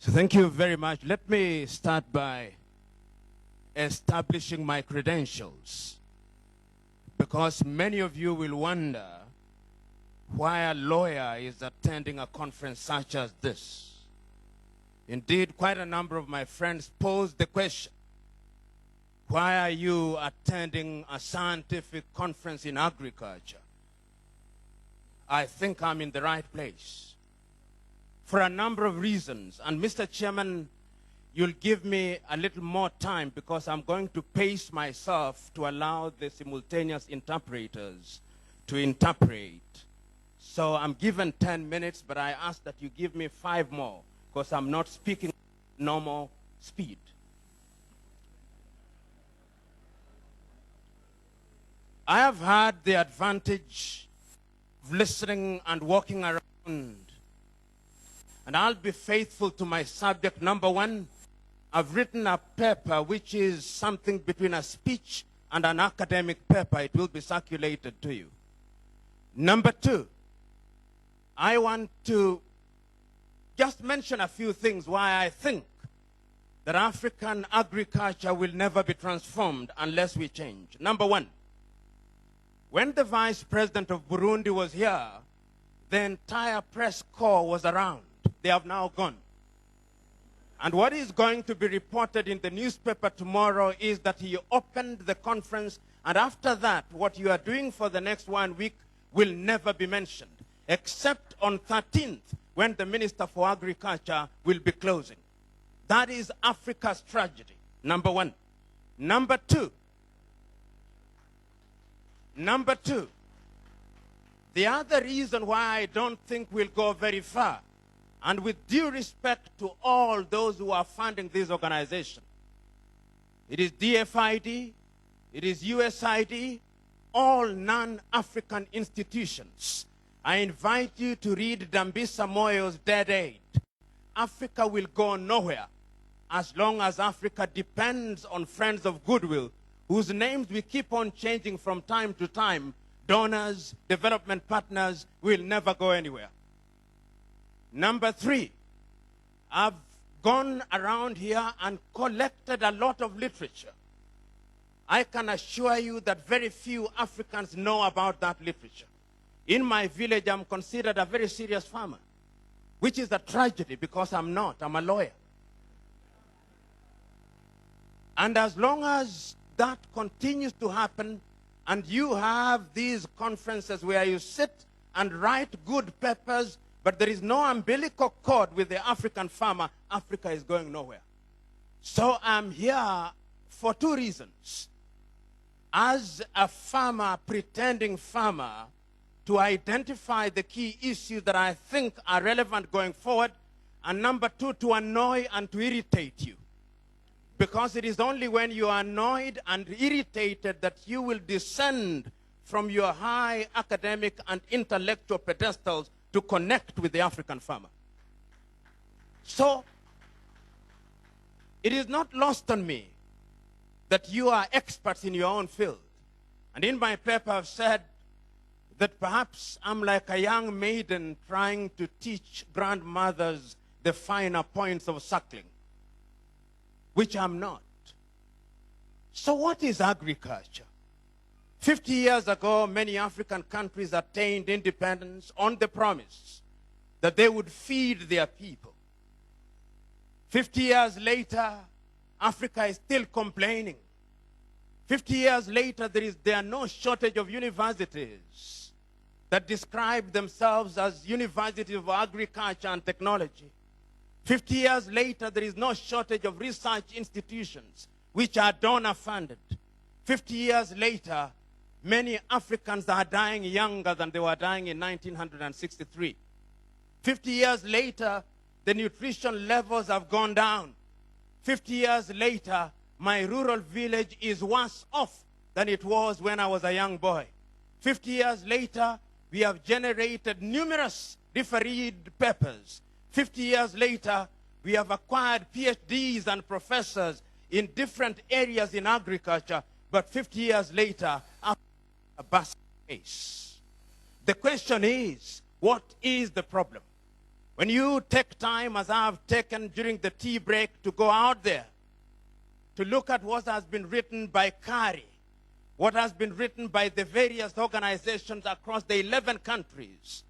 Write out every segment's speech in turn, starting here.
So thank you very much. Let me start by establishing my credentials, because many of you will wonder why a lawyer is attending a conference such as this. Indeed, quite a number of my friends posed the question, why are you attending a scientific conference in agriculture? I think I'm in the right place for a number of reasons. And Mr. Chairman, you'll give me a little more time because I'm going to pace myself to allow the simultaneous interpreters to interpret. So I'm given 10 minutes, but I ask that you give me 5 more because I'm not speaking normal speed. I have had the advantage of listening and walking around, and I'll be faithful to my subject. Number one, I've written a paper which is something between a speech and an academic paper. It will be circulated to you. Number two, I want to just mention a few things why I think that African agriculture will never be transformed unless we change. Number one, when the Vice President of Burundi was here, the entire press corps was around. They have now gone. And what is going to be reported in the newspaper tomorrow is that he opened the conference, and after that, what you are doing for the next 1 week will never be mentioned, except on 13th, when the Minister for Agriculture will be closing. That is Africa's tragedy, number one. Number two, the other reason why I don't think we'll go very far, and with due respect to all those who are funding this organization, it is DFID, it is USID, all non-African institutions. I invite you to read Dambisa Moyo's Dead Aid. Africa will go nowhere as long as Africa depends on friends of goodwill, whose names we keep on changing from time to time. Donors, development partners will never go anywhere. Number three, I've gone around here and collected a lot of literature. I can assure you that very few Africans know about that literature. In my village, I'm considered a very serious farmer, which is a tragedy because I'm not. I'm a lawyer. And as long as that continues to happen, and you have these conferences where you sit and write good papers, but there is no umbilical cord with the African farmer, Africa is going nowhere. So I'm here for 2 reasons. As a farmer, pretending farmer, to identify the key issues that I think are relevant going forward, and number 2, to annoy and to irritate you. Because it is only when you are annoyed and irritated that you will descend from your high academic and intellectual pedestals to connect with the African farmer. So, it is not lost on me that you are experts in your own field. And in my paper I've said that perhaps I'm like a young maiden trying to teach grandmothers the finer points of suckling, which I'm not. So what is agriculture? 50 years ago, many African countries attained independence on the promise that they would feed their people. 50 years later, Africa is still complaining. 50 years later, there are no shortage of universities that describe themselves as universities of agriculture and technology. 50 years later, there is no shortage of research institutions which are donor-funded. 50 years later, many Africans are dying younger than they were dying in 1963. 50 years later, the nutrition levels have gone down. 50 years later, my rural village is worse off than it was when I was a young boy. 50 years later, we have generated numerous refereed papers. 50 years later, we have acquired PhDs and professors in different areas in agriculture, but 50 years later, a basket case. The question is, what is the problem? When you take time, as I've taken during the tea break, to go out there, to look at what has been written by Kari, what has been written by the various organizations across the 11 countries,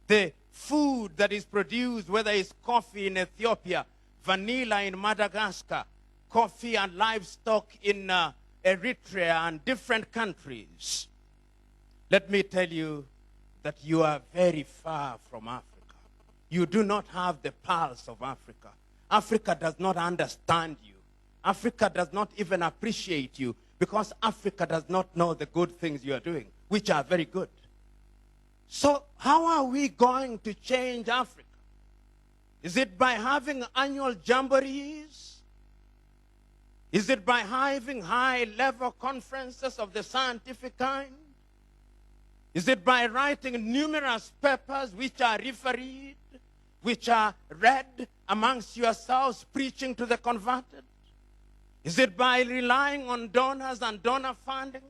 the food that is produced, whether it's coffee in Ethiopia, vanilla in Madagascar, coffee and livestock in Eritrea and different countries. Let me tell you that you are very far from Africa. You do not have the pulse of Africa. Africa does not understand you. Africa does not even appreciate you because Africa does not know the good things you are doing, which are very good. So how are we going to change Africa? Is it by having annual jamborees? Is it by having high-level conferences of the scientific kind? Is it by writing numerous papers which are refereed, which are read amongst yourselves, preaching to the converted? Is it by relying on donors and donor funding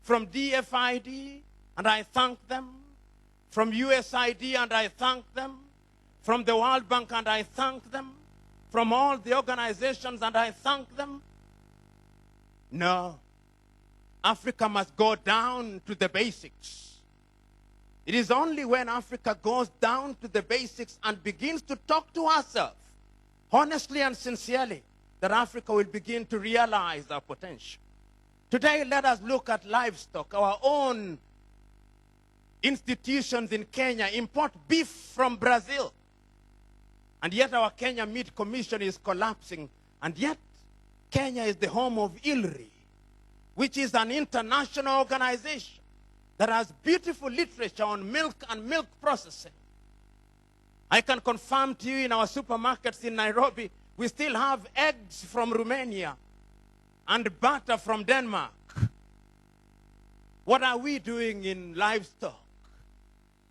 from DFID, and I thank them, from USID, and I thank them, from the World Bank, and I thank them, from all the organizations, and I thank them? No. Africa must go down to the basics. It is only when Africa goes down to the basics and begins to talk to herself, honestly and sincerely, that Africa will begin to realize our potential. Today, let us look at livestock. Our own institutions in Kenya import beef from Brazil. And yet our Kenya Meat Commission is collapsing. And yet Kenya is the home of ILRI, which is an international organization that has beautiful literature on milk and milk processing. I can confirm to you in our supermarkets in Nairobi, we still have eggs from Romania and butter from Denmark. What are we doing in livestock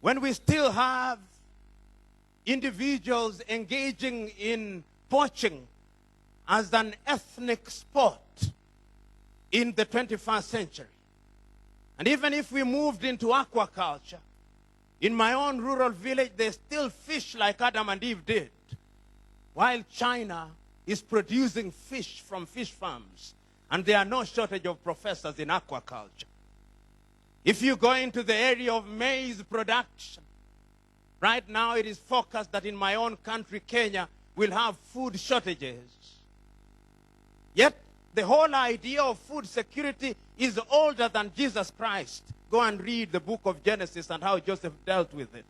when we still have individuals engaging in poaching as an ethnic sport in the 21st century? And even if we moved into aquaculture, in my own rural village, they still fish like Adam and Eve did, while China is producing fish from fish farms, and there are no shortage of professors in aquaculture. If you go into the area of maize production, right now it is forecast that in my own country, Kenya, we'll have food shortages. Yet, the whole idea of food security is older than Jesus Christ. Go and read the book of Genesis and how Joseph dealt with it.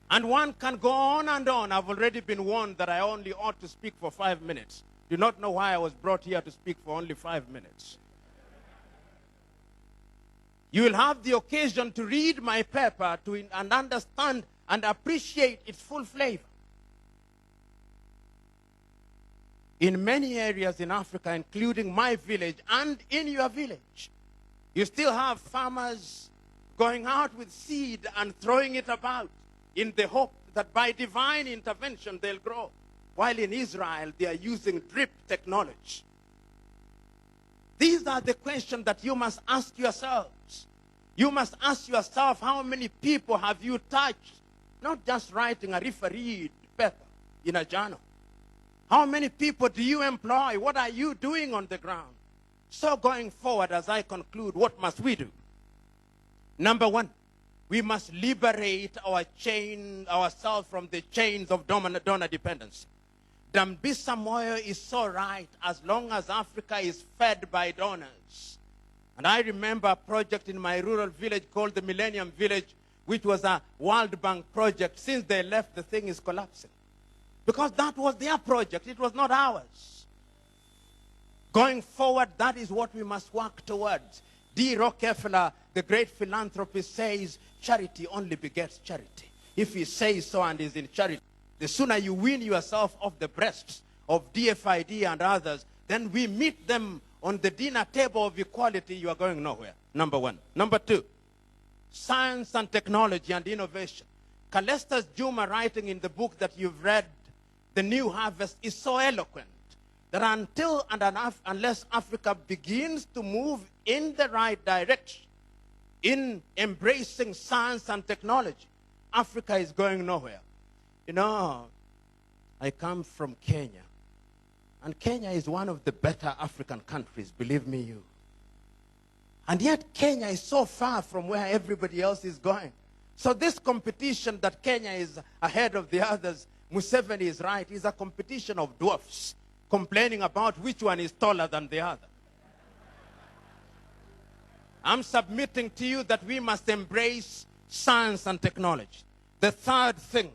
And one can go on and on. I've already been warned that I only ought to speak for 5 minutes. Do not know why I was brought here to speak for only 5 minutes. You will have the occasion to read my paper and understand and appreciate its full flavor. In many areas in Africa, including my village and in your village, you still have farmers going out with seed and throwing it about in the hope that by divine intervention they'll grow. While in Israel, they are using drip technology. These are the questions that you must ask yourselves. You must ask yourself, how many people have you touched? Not just writing a refereed paper in a journal. How many people do you employ? What are you doing on the ground? So going forward, as I conclude, what must we do? Number one, we must liberate ourselves from the chains of donor dependency. Dambisa Moyo is so right as long as Africa is fed by donors. And I remember a project in my rural village called the Millennium Village, which was a World Bank project. Since they left, the thing is collapsing. Because that was their project. It was not ours. Going forward, that is what we must work towards. D. Rockefeller, the great philanthropist, says, charity only begets charity. If he says so and is in charity, the sooner you wean yourself off the breasts of DFID and others, then we meet them on the dinner table of equality, you are going nowhere. Number one. Number two, science and technology and innovation. Calestas Juma, writing in the book that you've read, The New Harvest, is so eloquent that until and unless Africa begins to move in the right direction, in embracing science and technology, Africa is going nowhere. You know, I come from Kenya. And Kenya is one of the better African countries, believe me you. And yet Kenya is so far from where everybody else is going. So this competition that Kenya is ahead of the others, Museveni is right, is a competition of dwarfs, complaining about which one is taller than the other. I'm submitting to you that we must embrace science and technology. The third thing,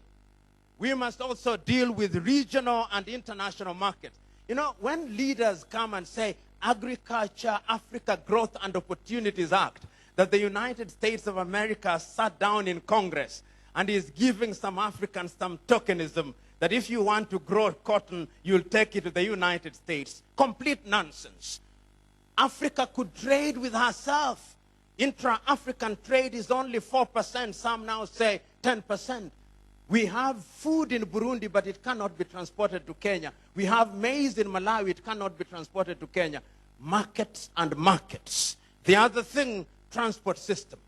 we must also deal with regional and international markets. You know, when leaders come and say, Agriculture, Africa Growth and Opportunities Act, that the United States of America sat down in Congress and is giving some Africans some tokenism, that if you want to grow cotton, you'll take it to the United States. Complete nonsense. Africa could trade with herself. Intra-African trade is only 4%. Some now say 10%. We have food in Burundi, but it cannot be transported to Kenya. We have maize in Malawi, it cannot be transported to Kenya. Markets and markets. The other thing, transport system.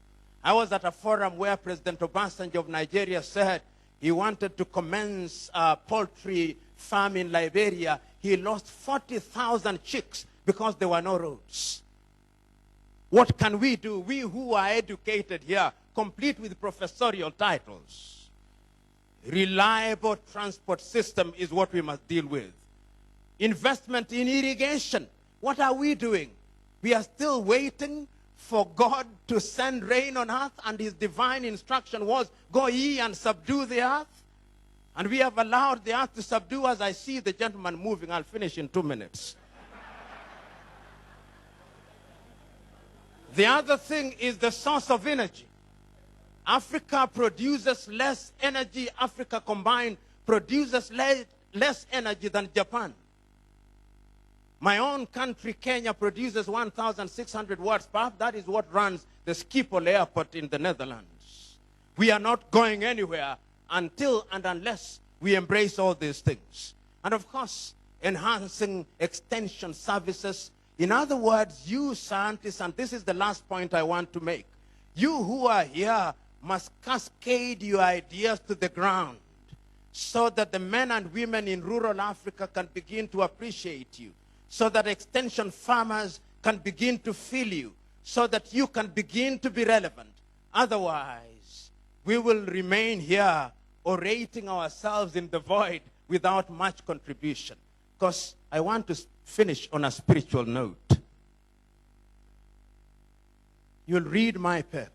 I was at a forum where President Obasanjo of Nigeria said he wanted to commence a poultry farm in Liberia. He lost 40,000 chicks because there were no roads. What can we do? We who are educated here, complete with professorial titles. Reliable transport system is what we must deal with. Investment in irrigation. What are we doing? We are still waiting for God to send rain on earth, and his divine instruction was, go ye and subdue the earth. And we have allowed the earth to subdue us. I see the gentleman moving. I'll finish in 2 minutes. The other thing is the source of energy. Africa produces less energy. Africa combined produces less energy than Japan. My own country, Kenya, produces 1,600 watts. Perhaps that is what runs the Schiphol airport in the Netherlands. We are not going anywhere until and unless we embrace all these things. And of course, enhancing extension services. In other words, you scientists, and this is the last point I want to make, you who are here must cascade your ideas to the ground so that the men and women in rural Africa can begin to appreciate you, so that extension farmers can begin to feel you, so that you can begin to be relevant. Otherwise, we will remain here orating ourselves in the void without much contribution. Because I want to finish on a spiritual note. You'll read my paper.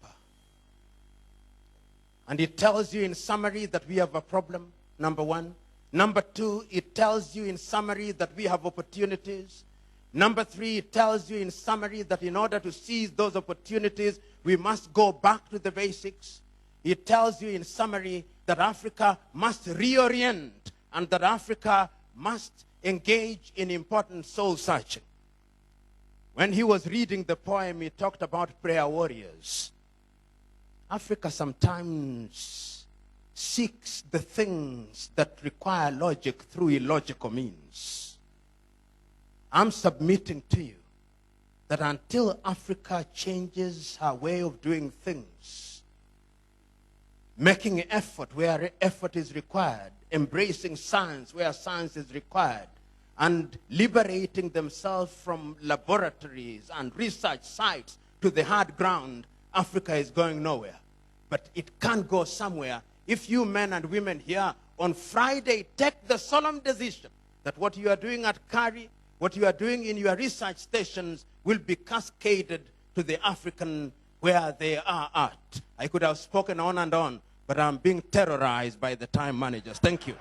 And it tells you in summary that we have a problem, number one. Number two, it tells you in summary that we have opportunities. Number three, it tells you in summary that in order to seize those opportunities, we must go back to the basics. It tells you in summary that Africa must reorient and that Africa must engage in important soul searching. When he was reading the poem, he talked about prayer warriors. Africa sometimes seeks the things that require logic through illogical means. I'm submitting to you that until Africa changes her way of doing things, making effort where effort is required, embracing science where science is required, and liberating themselves from laboratories and research sites to the hard ground, Africa is going nowhere. But it can go somewhere if you men and women here on Friday take the solemn decision that what you are doing at Kari, what you are doing in your research stations will be cascaded to the African where they are at. I could have spoken on and on, but I'm being terrorized by the time managers. Thank you.